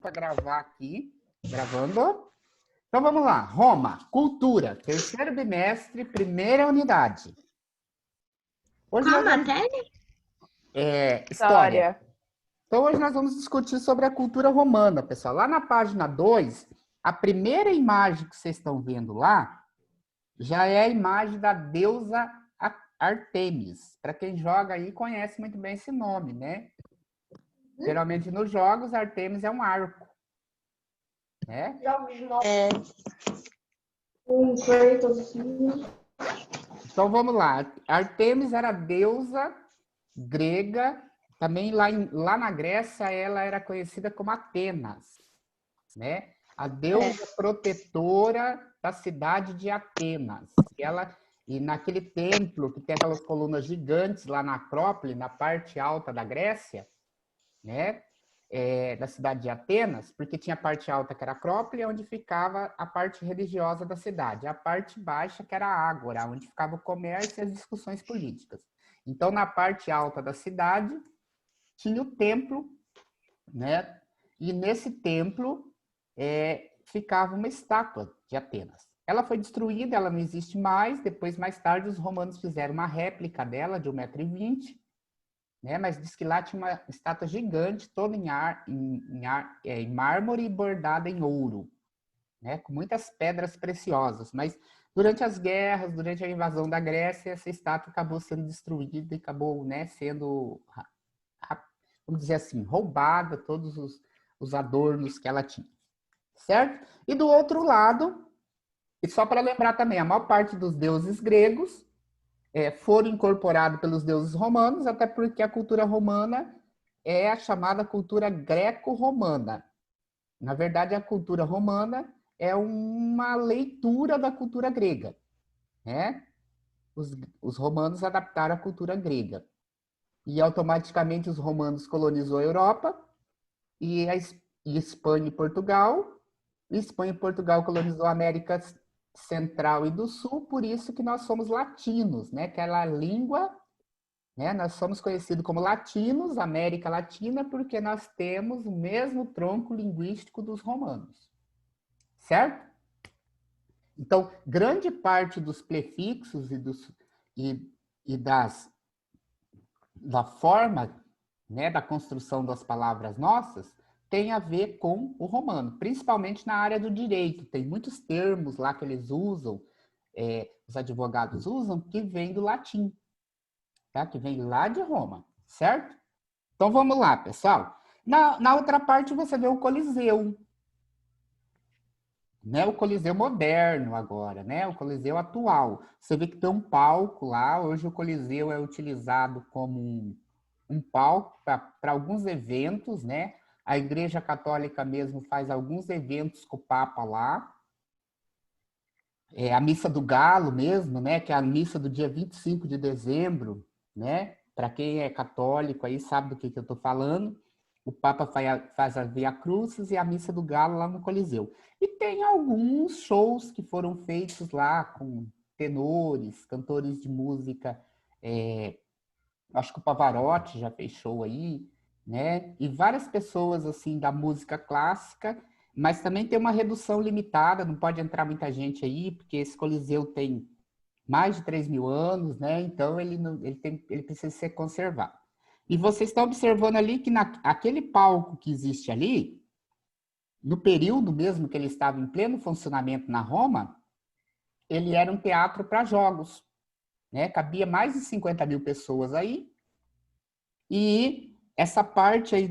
para gravar aqui, gravando. Então vamos lá. Roma, cultura, terceiro bimestre, primeira unidade. Hoje Qual nós vamos... matéria? História. Então hoje nós vamos discutir sobre a cultura romana, pessoal. Lá na página 2, a primeira imagem que vocês estão vendo lá já é a imagem da deusa Artemis. Para quem joga aí, conhece muito bem esse nome, né? Geralmente nos jogos, Artemis é um arco, né? Então vamos lá. Artemis era deusa grega, também lá na Grécia ela era conhecida como Atenas, né? A deusa protetora da cidade de Atenas. E naquele templo que tem aquelas colunas gigantes lá na Acrópole, na parte alta da Grécia, né? Da cidade de Atenas, porque tinha a parte alta que era a Acrópole, onde ficava a parte religiosa da cidade, a parte baixa que era a Ágora, onde ficava o comércio e as discussões políticas. Então, na parte alta da cidade, tinha o templo, né? E nesse templo ficava uma estátua de Atenas. Ela foi destruída, ela não existe mais. Depois, mais tarde, os romanos fizeram uma réplica dela de 1,20 m, né? Mas diz que lá tinha uma estátua gigante, toda em mármore e bordada em ouro, né? Com muitas pedras preciosas. Mas durante as guerras, durante a invasão da Grécia, essa estátua acabou sendo destruída e acabou, né, sendo, vamos dizer assim, roubada, todos os adornos que ela tinha, certo? E do outro lado, e só para lembrar também, a maior parte dos deuses gregos foram incorporados pelos deuses romanos, até porque a cultura romana é a chamada cultura greco-romana. Na verdade, a cultura romana é uma leitura da cultura grega, né? Os romanos adaptaram a cultura grega. E automaticamente os romanos colonizou a Europa e Espanha e Portugal. E Espanha e Portugal colonizou a América Central e do Sul, por isso que nós somos latinos, né? Aquela língua, né? Nós somos conhecidos como latinos, América Latina, porque nós temos o mesmo tronco linguístico dos romanos, certo? Então, grande parte dos prefixos e da forma, né, da construção das palavras nossas tem a ver com o romano, principalmente na área do direito. Tem muitos termos lá que eles usam, os advogados usam, que vêm do latim, tá? Que vem lá de Roma, certo? Então vamos lá, pessoal. Na outra parte você vê o Coliseu, né? O Coliseu moderno agora, né? O Coliseu atual. Você vê que tem um palco lá. Hoje o Coliseu é utilizado como um palco para alguns eventos, né? A Igreja Católica mesmo faz alguns eventos com o Papa lá. A Missa do Galo mesmo, né? Que é a missa do dia 25 de dezembro, né? Para quem é católico aí sabe do que eu estou falando. O Papa faz a Via Crucis e a Missa do Galo lá no Coliseu. E tem alguns shows que foram feitos lá com tenores, cantores de música. Acho que o Pavarotti já fez show aí, né? E várias pessoas assim da música clássica, mas também tem uma redução limitada, não pode entrar muita gente aí, porque esse Coliseu tem mais de 3.000 anos, né? Então ele precisa ser conservado. E vocês estão observando ali que aquele palco que existe ali, no período mesmo que ele estava em pleno funcionamento na Roma, ele era um teatro para jogos, né? Cabia mais de 50.000 pessoas aí. E essa parte aí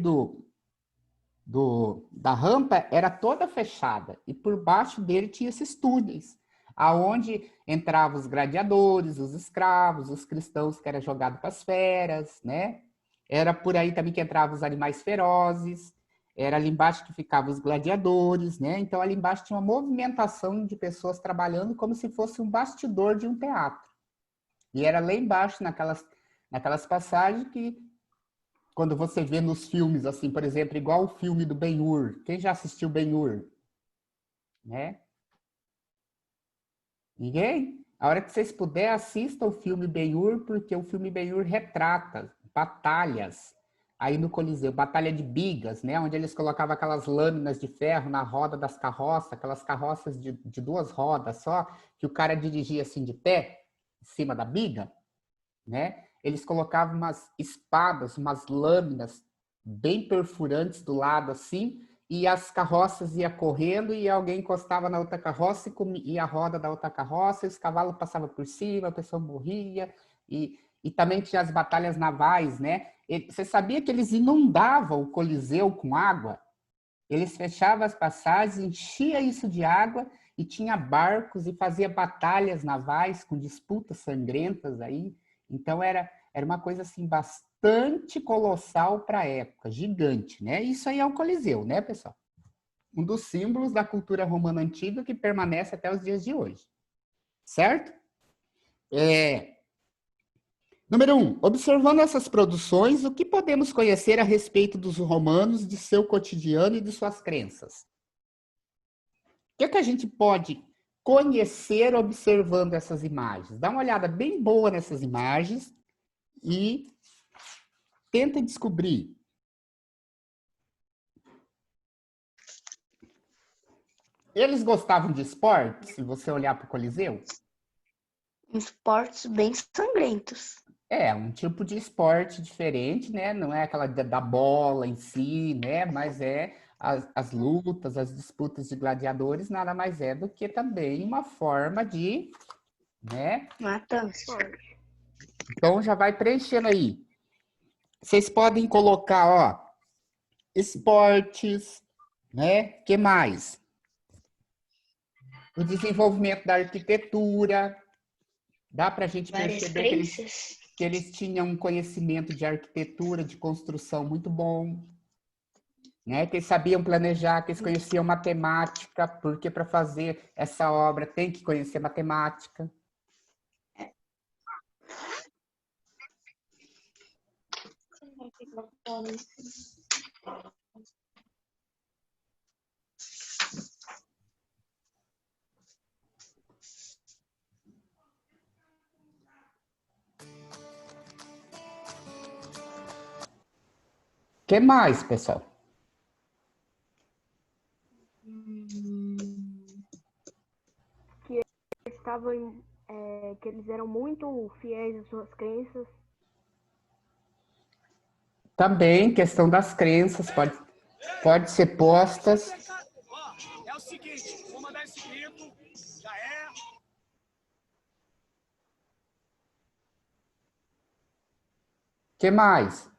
da rampa era toda fechada. E por baixo dele tinha esses túneis, aonde entravam os gladiadores, os escravos, os cristãos que eram jogados para as feras, né? Era por aí também que entravam os animais ferozes. Era ali embaixo que ficavam os gladiadores, né? Então ali embaixo tinha uma movimentação de pessoas trabalhando como se fosse um bastidor de um teatro. E era lá embaixo, naquelas passagens que quando você vê nos filmes, assim, por exemplo, igual o filme do Ben-Hur. Quem já assistiu Ben-Hur? Né? Ninguém? A hora que vocês puderem, assistam o filme Ben-Hur, porque o filme Ben-Hur retrata batalhas, aí no Coliseu, Batalha de Bigas, né? Onde eles colocavam aquelas lâminas de ferro na roda das carroças, aquelas carroças de duas rodas só, que o cara dirigia assim de pé, em cima da biga, né? Eles colocavam umas espadas, umas lâminas bem perfurantes do lado assim, e as carroças iam correndo e alguém encostava na outra carroça e comia a roda da outra carroça, e os cavalos passavam por cima, a pessoa morria, e também tinha as batalhas navais, né? Você sabia que eles inundavam o Coliseu com água? Eles fechavam as passagens, enchia isso de água e tinha barcos e fazia batalhas navais com disputas sangrentas aí. Então era uma coisa assim bastante colossal para a época, gigante, né? Isso aí é o Coliseu, né, pessoal? Um dos símbolos da cultura romana antiga que permanece até os dias de hoje, certo? Número 1. Observando essas produções, o que podemos conhecer a respeito dos romanos, de seu cotidiano e de suas crenças? O que é que a gente pode conhecer observando essas imagens? Dá uma olhada bem boa nessas imagens e tenta descobrir. Eles gostavam de esporte, se você olhar para o Coliseu? Esportes bem sangrentos. É, um tipo de esporte diferente, né? Não é aquela da bola em si, né? Mas é as lutas, as disputas de gladiadores, nada mais é do que também uma forma de, né? Matança. Então já vai preenchendo aí. Vocês podem colocar, ó, esportes, né? Que mais? O desenvolvimento da arquitetura. Dá para a gente Várias perceber crenças. que eles tinham um conhecimento de arquitetura, de construção muito bom, né? Que eles sabiam planejar, que eles conheciam matemática, porque para fazer essa obra tem que conhecer matemática. Que mais, pessoal? Que eles eram muito fiéis às suas crenças. Também questão das crenças pode ser postas. É o seguinte, vou mandar esse grito, já é. Que mais?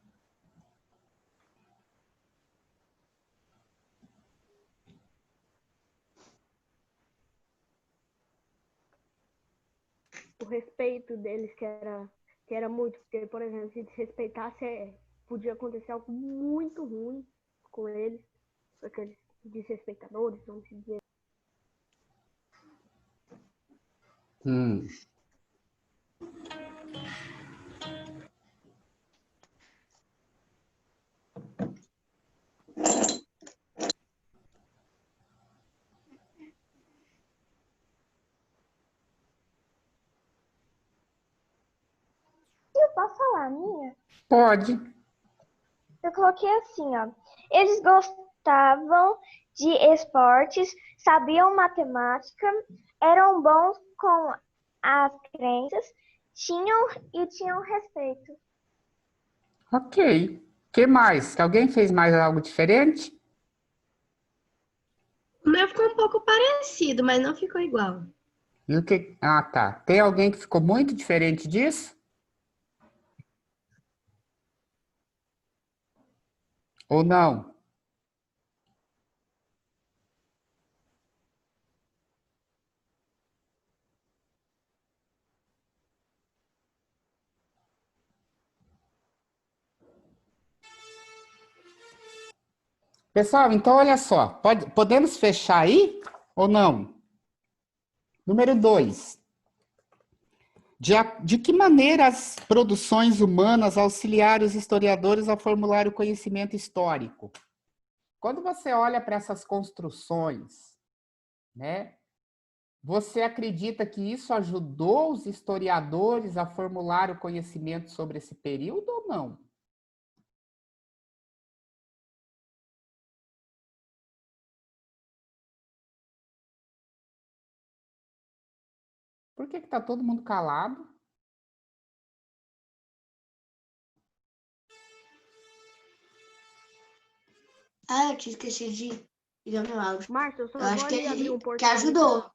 O respeito deles que era muito, porque, por exemplo, se desrespeitasse, podia acontecer algo muito ruim com eles, aqueles desrespeitadores, vamos dizer. Hum. Eu posso falar a minha? Pode. Eu coloquei assim, ó. Eles gostavam de esportes, sabiam matemática, eram bons com as crenças, tinham respeito. Ok. Que mais? Alguém fez mais algo diferente? O meu ficou um pouco parecido, mas não ficou igual. E o que? Ah, tá. Tem alguém que ficou muito diferente disso? Ou não? Pessoal, então olha só. Podemos fechar aí ou não? Número 2. De que maneira as produções humanas auxiliaram os historiadores a formular o conhecimento histórico? Quando você olha para essas construções, né? Você acredita que isso ajudou os historiadores a formular o conhecimento sobre esse período ou não? Por que tá todo mundo calado? Ah, eu tinha esquecido de ligar meu áudio. Márcio, eu só Eu vou acho que ali abrir um ele que portão. ajudou.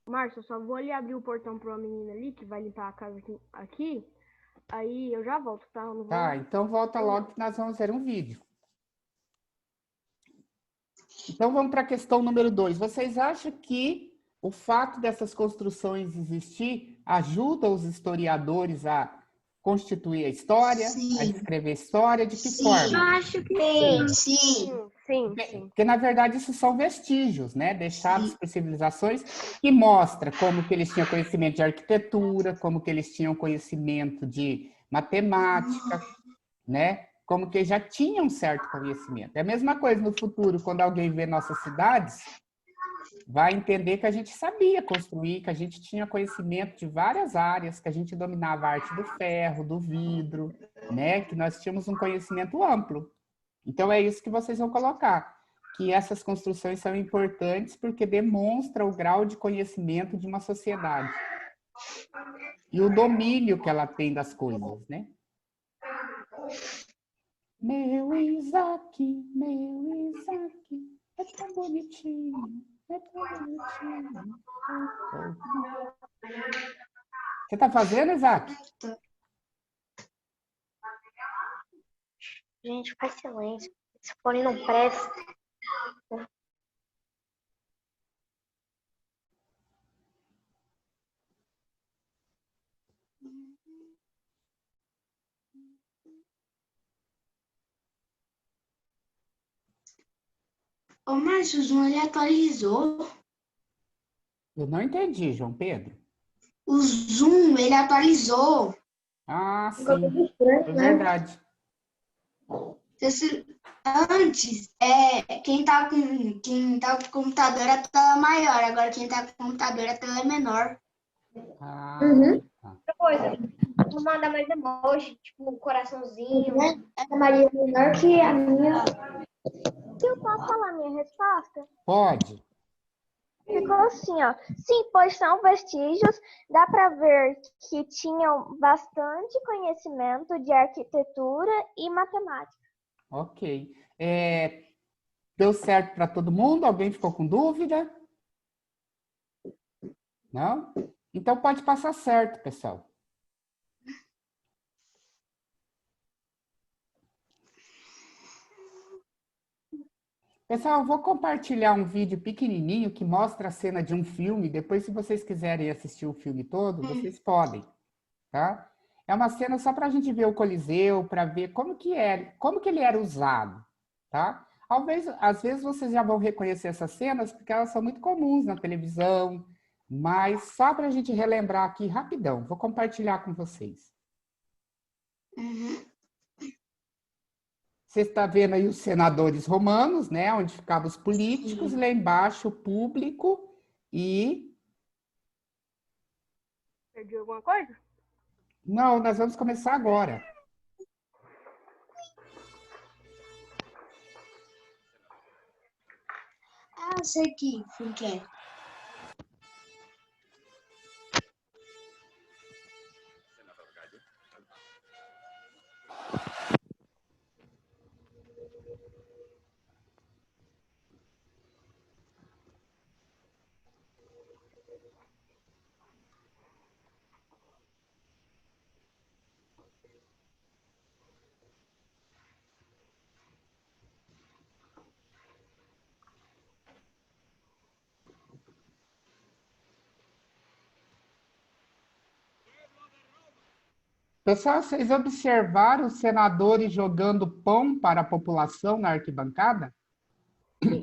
Márcio, eu só vou ali abrir o portão pra uma menina ali que vai limpar a casa aqui. Aí eu já volto, tá? Eu não vou... Tá, então volta logo que nós vamos ver um vídeo. Então vamos para a questão número 2. Vocês acham que o fato dessas construções existir ajuda os historiadores a constituir a história, a Sim. descrever a história? De que Sim. Eu forma? acho que Sim. sim. Porque, na verdade, isso são vestígios, né, deixados por civilizações que mostra como que eles tinham conhecimento de arquitetura, como que eles tinham conhecimento de matemática, né? Como que já tinham um certo conhecimento. É a mesma coisa no futuro, quando alguém vê nossas cidades, vai entender que a gente sabia construir, que a gente tinha conhecimento de várias áreas, que a gente dominava a arte do ferro, do vidro, né? Que nós tínhamos um conhecimento amplo. Então é isso que vocês vão colocar, que essas construções são importantes porque demonstra o grau de conhecimento de uma sociedade e o domínio que ela tem das coisas, né? Meu Isaac, é tão bonitinho, é tão bonitinho. Você tá fazendo, Isaac? Gente, faz silêncio. Esse fone não presta. Ô, Márcio, o Zoom ele atualizou. Eu não entendi, João Pedro. O Zoom, ele atualizou. Ah, sim, é verdade. Antes, quem tá com o computador, a tela é maior. Agora, quem tá com o computador, a tela é menor. Ah, tá. Outra coisa, não manda mais emoji, tipo coraçãozinho. A Maria é menor que a minha. Eu posso falar minha resposta? Pode. Ficou assim, ó. Sim, pois são vestígios. Dá para ver que tinham bastante conhecimento de arquitetura e matemática. Ok. Deu certo para todo mundo? Alguém ficou com dúvida? Não? Então pode passar certo, pessoal. Pessoal, eu vou compartilhar um vídeo pequenininho que mostra a cena de um filme. Depois, se vocês quiserem assistir o filme todo, vocês podem, tá? É uma cena só para a gente ver o Coliseu, para ver como que ele era usado, tá? Às vezes vocês já vão reconhecer essas cenas porque elas são muito comuns na televisão, mas só para a gente relembrar aqui rapidão. Vou compartilhar com vocês. Você está vendo aí os senadores romanos, né? Onde ficavam os políticos, lá embaixo o público e... Perdi alguma coisa? Não, nós vamos começar agora. Ah, eu sei que filme que é. Pessoal, vocês observaram os senadores jogando pão para a população na arquibancada?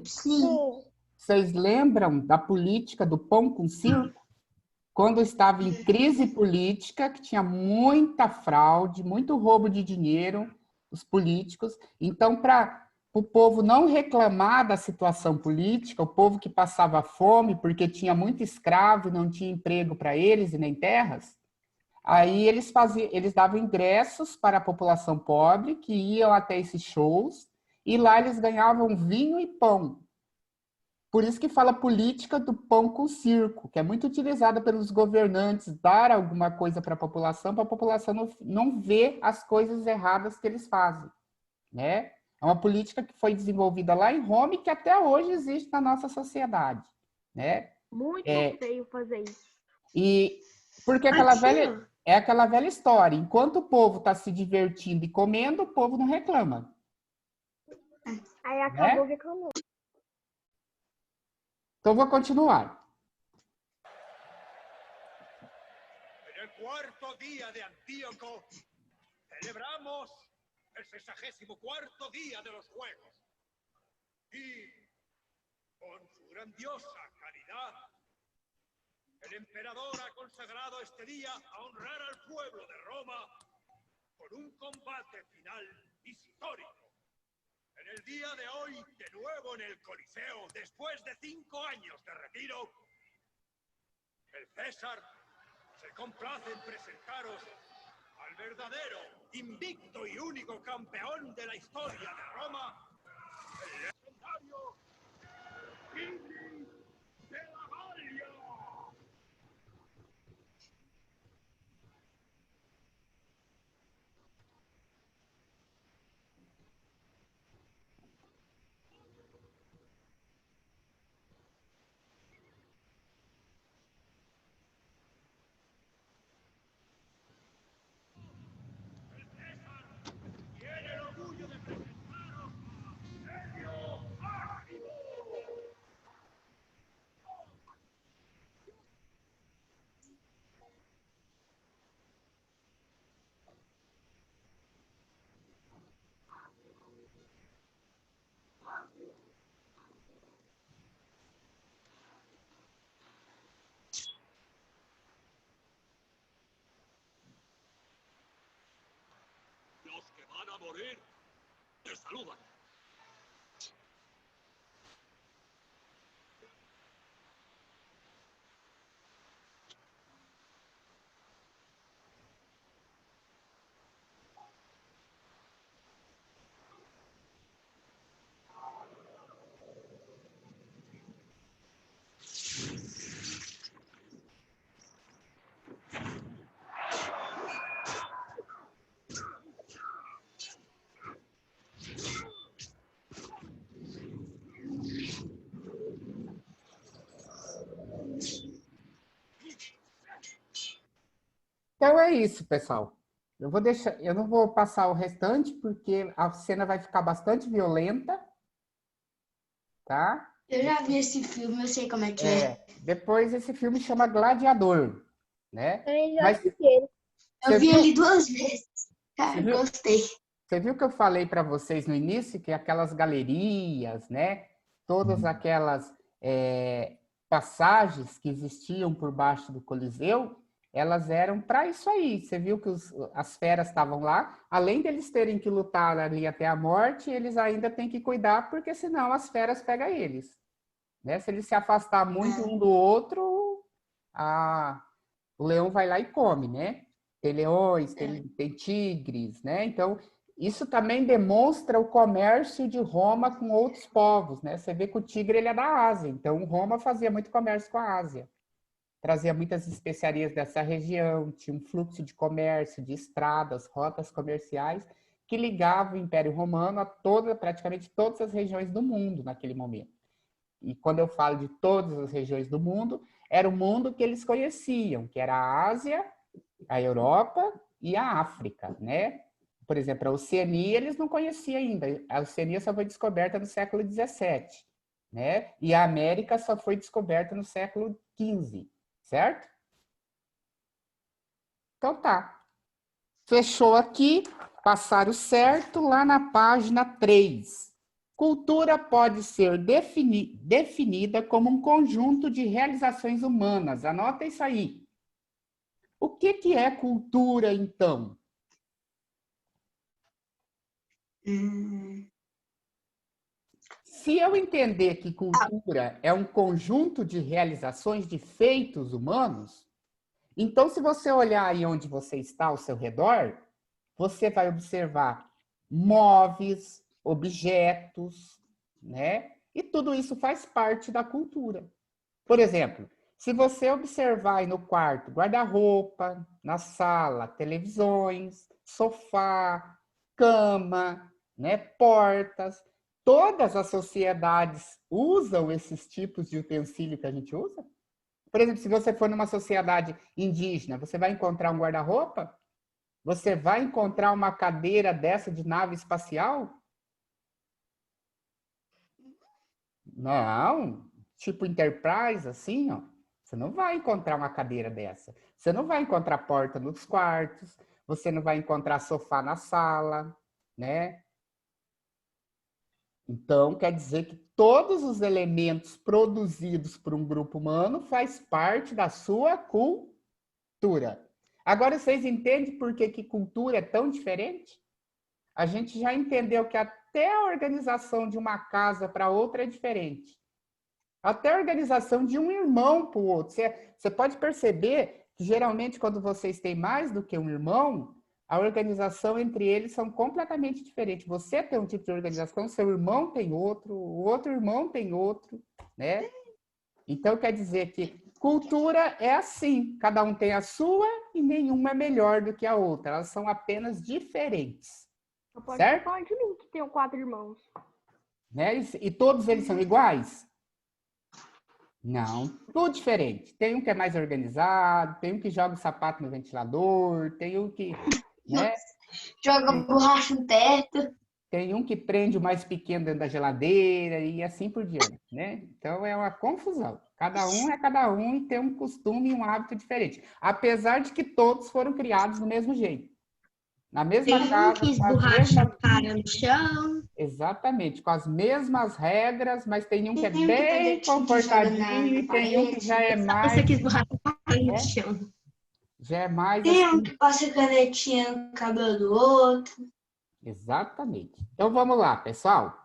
Sim. Vocês lembram da política do pão com circo? Quando estava em crise política, que tinha muita fraude, muito roubo de dinheiro, os políticos. Então, para o povo não reclamar da situação política, o povo que passava fome porque tinha muito escravo e não tinha emprego para eles e nem terras, aí eles davam ingressos para a população pobre que iam até esses shows e lá eles ganhavam vinho e pão. Por isso que fala política do pão com circo, que é muito utilizada pelos governantes, dar alguma coisa para a população não ver as coisas erradas que eles fazem, né? É uma política que foi desenvolvida lá em Roma e que até hoje existe na nossa sociedade, né? Muito feio fazer isso. E porque é aquela velha história, enquanto o povo está se divertindo e comendo, o povo não reclama. Aí acabou né? reclamando. Então, vou continuar. En el cuarto día de Antíoco, celebramos el 64º día de los Juegos. Y, con su grandiosa caridad, el emperador ha consagrado este día a honrar al pueblo de Roma con un combate final histórico. En el día de hoy, de nuevo en el Coliseo, después de 5 años de retiro, el César se complace en presentaros al verdadero, invicto y único campeón de la historia de Roma, el legendario Tigris de la Galia. Tiene el orgullo de presentaros a Sergio Máximo. Los que van a morir te saludan. Então é isso, pessoal. Eu não vou passar o restante porque a cena vai ficar bastante violenta, tá? Eu já vi esse filme, eu sei como é que é. Depois esse filme chama Gladiador, né? Eu já Mas assisti ele. Eu vi ele 2 vezes. Cara, viu? gostei. Você viu que eu falei para vocês no início que aquelas galerias, né? Todas aquelas passagens que existiam por baixo do Coliseu, elas eram para isso aí. Você viu que as feras estavam lá, além deles terem que lutar ali até a morte, eles ainda têm que cuidar, porque senão as feras pegam eles. Né? Se eles se afastar muito um do outro, o leão vai lá e come, né? Tem leões, tem tigres, né? Então, isso também demonstra o comércio de Roma com outros povos, né? Você vê que o tigre ele é da Ásia, então Roma fazia muito comércio com a Ásia. Trazia muitas especiarias dessa região, tinha um fluxo de comércio, de estradas, rotas comerciais, que ligavam o Império Romano a praticamente todas as regiões do mundo naquele momento. E quando eu falo de todas as regiões do mundo, era o mundo que eles conheciam, que era a Ásia, a Europa e a África, né? Por exemplo, a Oceania eles não conheciam ainda. A Oceania só foi descoberta no século XVII, né? E a América só foi descoberta no século XV, certo? Então tá. Fechou aqui, passaram certo lá na página 3. Cultura pode ser definida como um conjunto de realizações humanas. Anota isso aí. O que é cultura, então? Se eu entender que cultura é um conjunto de realizações de feitos humanos, então, se você olhar aí onde você está ao seu redor, você vai observar móveis, objetos, né? E tudo isso faz parte da cultura. Por exemplo, se você observar aí no quarto, guarda-roupa, na sala, televisões, sofá, cama, né, portas, todas as sociedades usam esses tipos de utensílio que a gente usa? Por exemplo, se você for numa sociedade indígena, você vai encontrar um guarda-roupa? Você vai encontrar uma cadeira dessa de nave espacial? Não, tipo Enterprise, assim, ó. Você não vai encontrar uma cadeira dessa. Você não vai encontrar porta nos quartos. Você não vai encontrar sofá na sala, né? Então, quer dizer que todos os elementos produzidos por um grupo humano faz parte da sua cultura. Agora, vocês entendem por que cultura é tão diferente? A gente já entendeu que até a organização de uma casa para outra é diferente. Até a organização de um irmão para o outro. Você pode perceber que, geralmente, quando vocês têm mais do que um irmão, a organização entre eles são completamente diferentes. Você tem um tipo de organização, seu irmão tem outro, o outro irmão tem outro, né? Então, quer dizer que cultura é assim. Cada um tem a sua e nenhuma é melhor do que a outra. Elas são apenas diferentes. Pode Certo? falar de mim, que tenho 4 irmãos. Né? E todos eles são iguais? Não, tudo diferente. Tem um que é mais organizado, tem um que joga o sapato no ventilador, tem um que, né? Joga borracha no teto. Tem um que prende o mais pequeno dentro da geladeira e assim por diante, né? Então é uma confusão. Cada um é cada um e tem um costume e um hábito diferente. Apesar de que todos foram criados do mesmo jeito. Na mesma Tem um casa, que esborracha a cara no chão. Exatamente, com as mesmas regras, mas tem um que é Tem um que tá bem gatinho comportadinho e tem um que já é mais... Você que esborracha a cara no chão. Já é mais... Tem assim. um que passa canetinha no cabelo do outro. Exatamente. Então, vamos lá, pessoal.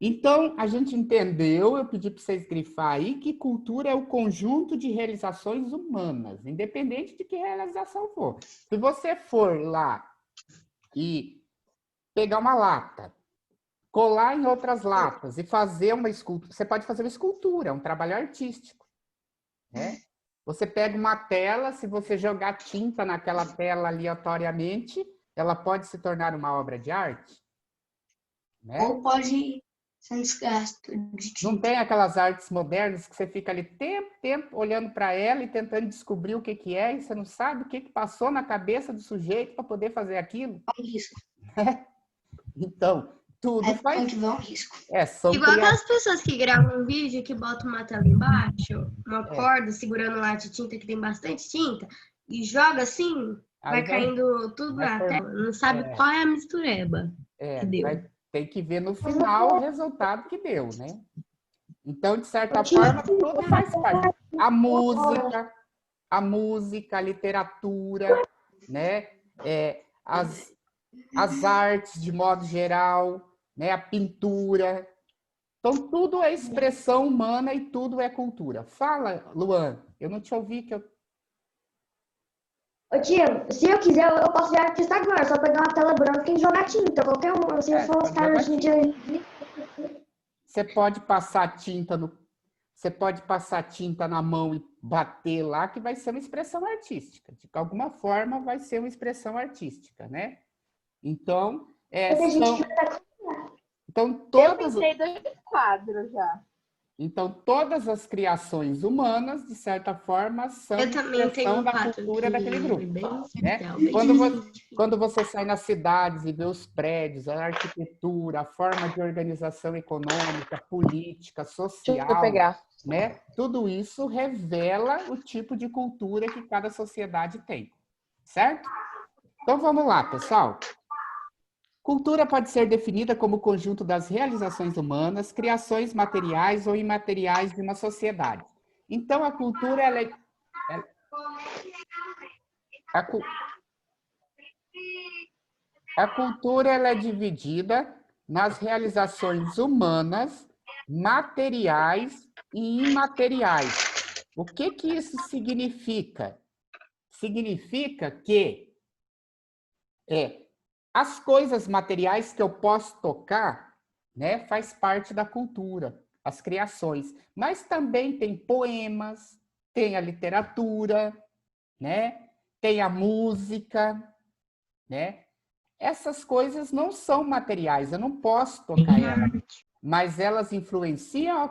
Então, a gente entendeu, eu pedi para vocês grifar aí, que cultura é o conjunto de realizações humanas, independente de que realização for. Se você for lá e pegar uma lata, colar em outras latas e fazer uma escultura, você pode fazer uma escultura, é um trabalho artístico, né? Você pega uma tela, se você jogar tinta naquela tela aleatoriamente, ela pode se tornar uma obra de arte, né? Ou pode ser um desgaste de Não tinta. tem aquelas artes modernas que você fica ali tempo olhando para ela e tentando descobrir o que é, e você não sabe o que passou na cabeça do sujeito para poder fazer aquilo? É um risco. Então, tudo Tem faz... que ver um risco. São Igual criações. aquelas pessoas que gravam um vídeo que botam uma tela embaixo, uma corda segurando lá de tinta que tem bastante tinta, e joga assim, vai caindo tudo na tela. Não sabe qual é a mistureba que deu. Tem que ver no final o resultado que deu, né? Então, de certa forma, tudo faz parte. A música, a literatura, né? As artes, de modo geral, né? A pintura. Então, tudo é expressão humana e tudo é cultura. Fala, Luan, eu não te ouvi que eu... Ô tio, se eu quiser, eu posso ver artista agora, só pegar uma tela branca e jogar tinta, qualquer um. Se eu for os caras hoje em dia. Você pode passar tinta Você pode passar tinta na mão e bater lá, que vai ser uma expressão artística. De alguma forma, vai ser uma expressão artística, né? Então, Eu pintei 2 quadros já. Então, todas as criações humanas, de certa forma, são expressão da cultura daquele grupo. Né? Quando você sai nas cidades e vê os prédios, a arquitetura, a forma de organização econômica, política, social, né? Tudo isso revela o tipo de cultura que cada sociedade tem. Certo? Então, vamos lá, pessoal. Cultura pode ser definida como o conjunto das realizações humanas, criações materiais ou imateriais de uma sociedade. Então, a cultura ela é dividida nas realizações humanas, materiais e imateriais. O que isso significa? Significa que as coisas materiais que eu posso tocar, né? Faz parte da cultura, as criações. Mas também tem poemas, tem a literatura, né? Tem a música, né? Essas coisas não são materiais, eu não posso tocar elas, mas elas influenciam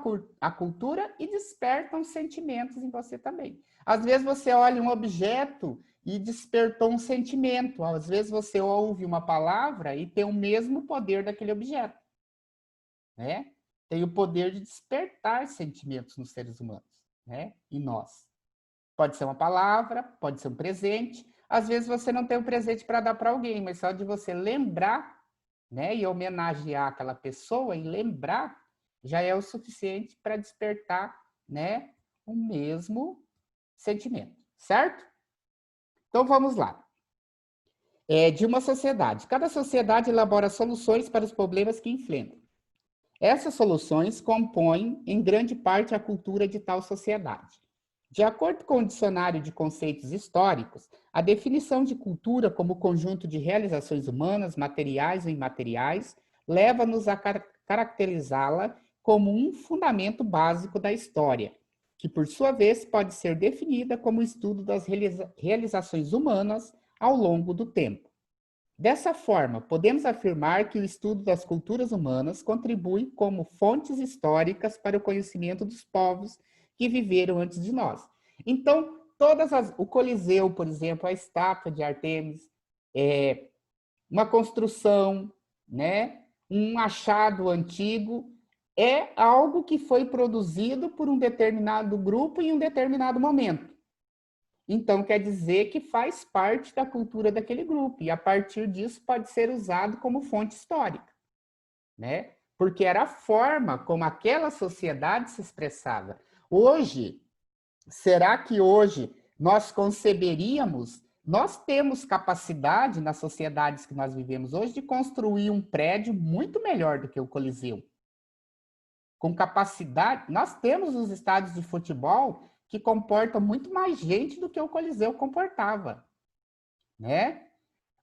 a cultura e despertam sentimentos em você também. Às vezes você olha um objeto e despertou um sentimento, às vezes você ouve uma palavra e tem o mesmo poder daquele objeto, né? Tem o poder de despertar sentimentos nos seres humanos, né? E nós. Pode ser uma palavra, pode ser um presente. Às vezes você não tem um presente para dar para alguém, mas só de você lembrar, né, e homenagear aquela pessoa e lembrar, já é o suficiente para despertar, né, o mesmo sentimento, certo? Então vamos lá. De uma sociedade. Cada sociedade elabora soluções para os problemas que enfrenta. Essas soluções compõem, em grande parte, a cultura de tal sociedade. De acordo com o dicionário de conceitos históricos, a definição de cultura como conjunto de realizações humanas, materiais ou imateriais, leva-nos a caracterizá-la como um fundamento básico da história, que, por sua vez, pode ser definida como o estudo das realizações humanas ao longo do tempo. Dessa forma, podemos afirmar que o estudo das culturas humanas contribui como fontes históricas para o conhecimento dos povos que viveram antes de nós. Então, o Coliseu, por exemplo, a estátua de Ártemis, uma construção, né, um achado antigo, é algo que foi produzido por um determinado grupo em um determinado momento. Então, quer dizer que faz parte da cultura daquele grupo, e a partir disso pode ser usado como fonte histórica, né? Porque era a forma como aquela sociedade se expressava. Hoje, será que hoje nós conceberíamos, nós temos capacidade nas sociedades que nós vivemos hoje de construir um prédio muito melhor do que o Coliseu? Com capacidade, nós temos os estádios de futebol que comportam muito mais gente do que o Coliseu comportava, né?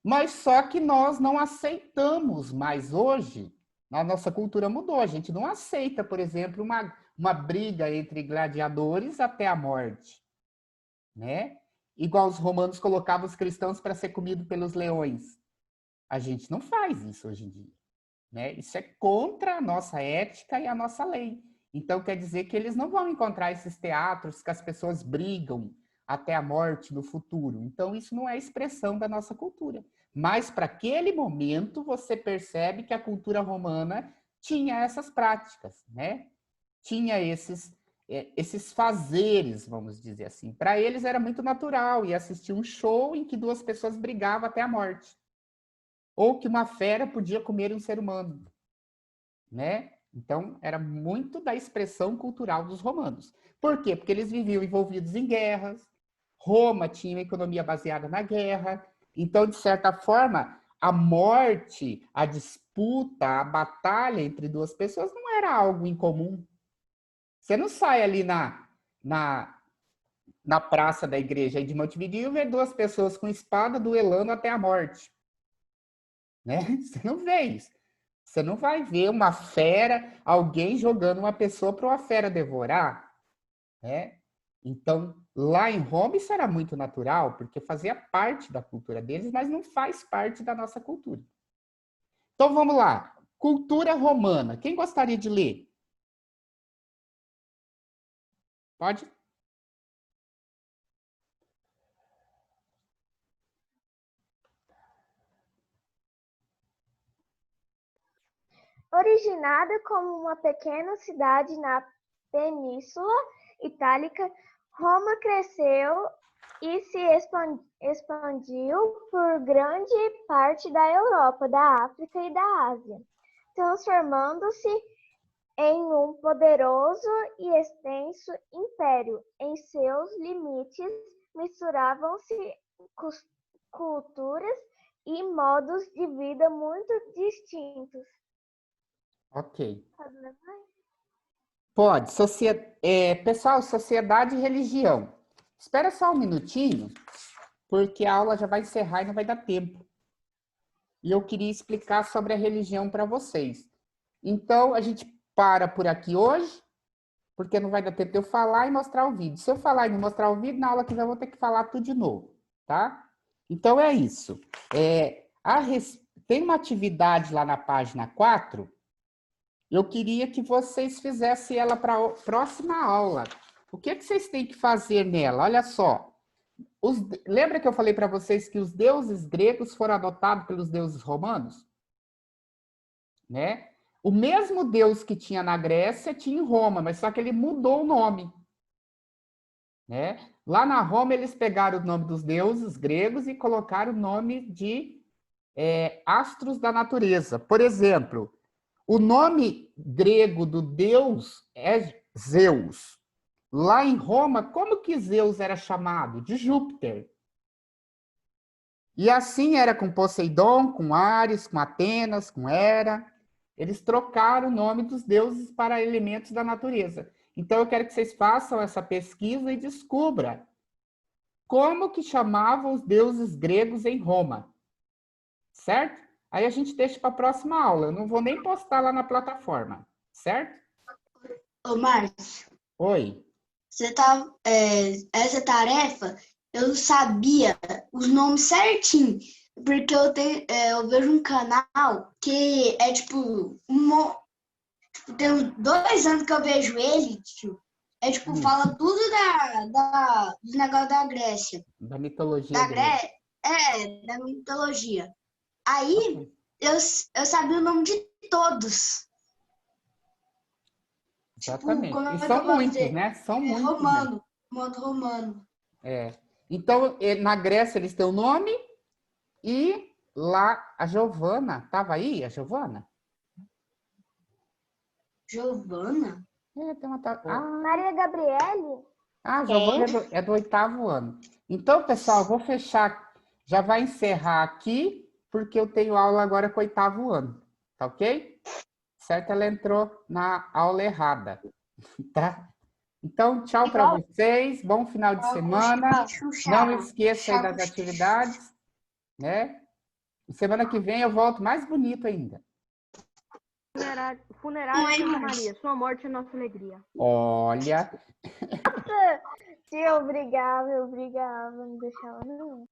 Mas só que nós não aceitamos mais hoje, a nossa cultura mudou, a gente não aceita, por exemplo, uma briga entre gladiadores até a morte, né? Igual os romanos colocavam os cristãos para ser comido pelos leões. A gente não faz isso hoje em dia, né? Isso é contra a nossa ética e a nossa lei. Então, quer dizer que eles não vão encontrar esses teatros que as pessoas brigam até a morte no futuro. Então, isso não é expressão da nossa cultura. Mas, para aquele momento, você percebe que a cultura romana tinha essas práticas, né? Tinha esses fazeres, vamos dizer assim. Para eles era muito natural ir assistir um show em que duas pessoas brigavam até a morte. Ou que uma fera podia comer um ser humano, né? Então, era muito da expressão cultural dos romanos. Por quê? Porque eles viviam envolvidos em guerras, Roma tinha uma economia baseada na guerra, então, de certa forma, a morte, a disputa, a batalha entre duas pessoas não era algo incomum. Você não sai ali na praça da igreja de Montevideo e vê duas pessoas com espada duelando até a morte, né? Você não vê isso. Você não vai ver uma fera, alguém jogando uma pessoa para uma fera devorar, né? Então, lá em Roma isso era muito natural, porque fazia parte da cultura deles, mas não faz parte da nossa cultura. Então, vamos lá. Cultura romana. Quem gostaria de ler? Pode? Originada como uma pequena cidade na Península Itálica, Roma cresceu e se expandiu por grande parte da Europa, da África e da Ásia, transformando-se em um poderoso e extenso império. Em seus limites misturavam-se culturas e modos de vida muito distintos. Ok. Pode. Pessoal, sociedade e religião. Espera só um minutinho, porque a aula já vai encerrar e não vai dar tempo. E eu queria explicar sobre a religião para vocês. Então, a gente para por aqui hoje, porque não vai dar tempo de eu falar e mostrar o vídeo. Se eu falar e não mostrar o vídeo, na aula que vem eu vou ter que falar tudo de novo, tá? Então, é isso. Tem uma atividade lá na página 4, eu queria que vocês fizessem ela para a próxima aula. O que vocês têm que fazer nela? Olha só. Lembra que eu falei para vocês que os deuses gregos foram adotados pelos deuses romanos? Né? O mesmo Deus que tinha na Grécia tinha em Roma, mas só que ele mudou o nome. Né? Lá na Roma, eles pegaram o nome dos deuses gregos e colocaram o nome de astros da natureza. Por exemplo, o nome grego do deus é Zeus. Lá em Roma, como que Zeus era chamado? De Júpiter. E assim era com Poseidon, com Ares, com Atenas, com Hera. Eles trocaram o nome dos deuses para elementos da natureza. Então, eu quero que vocês façam essa pesquisa e descubram como que chamavam os deuses gregos em Roma. Certo? Aí a gente deixa para a próxima aula. Eu não vou nem postar lá na plataforma. Certo? Ô, Márcio. Oi. Essa tarefa, eu sabia os nomes certinho. Porque eu vejo um canal que é tipo... tem uns 2 anos que eu vejo ele, tio. Fala tudo dos negócios da Grécia. Da mitologia. Da mitologia. Aí, eu sabia o nome de todos. Exatamente. Tipo, e são muitos, né? São muitos. Romano. Modo romano. Então, na Grécia eles têm o nome e lá a Giovana. Estava aí a Giovana? Giovana? Tem uma... Maria Gabriele? A Giovana é do 8º ano. Então, pessoal, eu vou fechar. Já vai encerrar aqui, porque eu tenho aula agora com o 8º ano. Tá ok? Certo? Ela entrou na aula errada. Tá? Então, tchau para vocês. Bom final de semana. Não esqueça aí das atividades. Né? E semana que vem eu volto mais bonito ainda. Funerária Ana Maria. Sua morte é nossa alegria. Olha. Tio, obrigada. Não deixava não.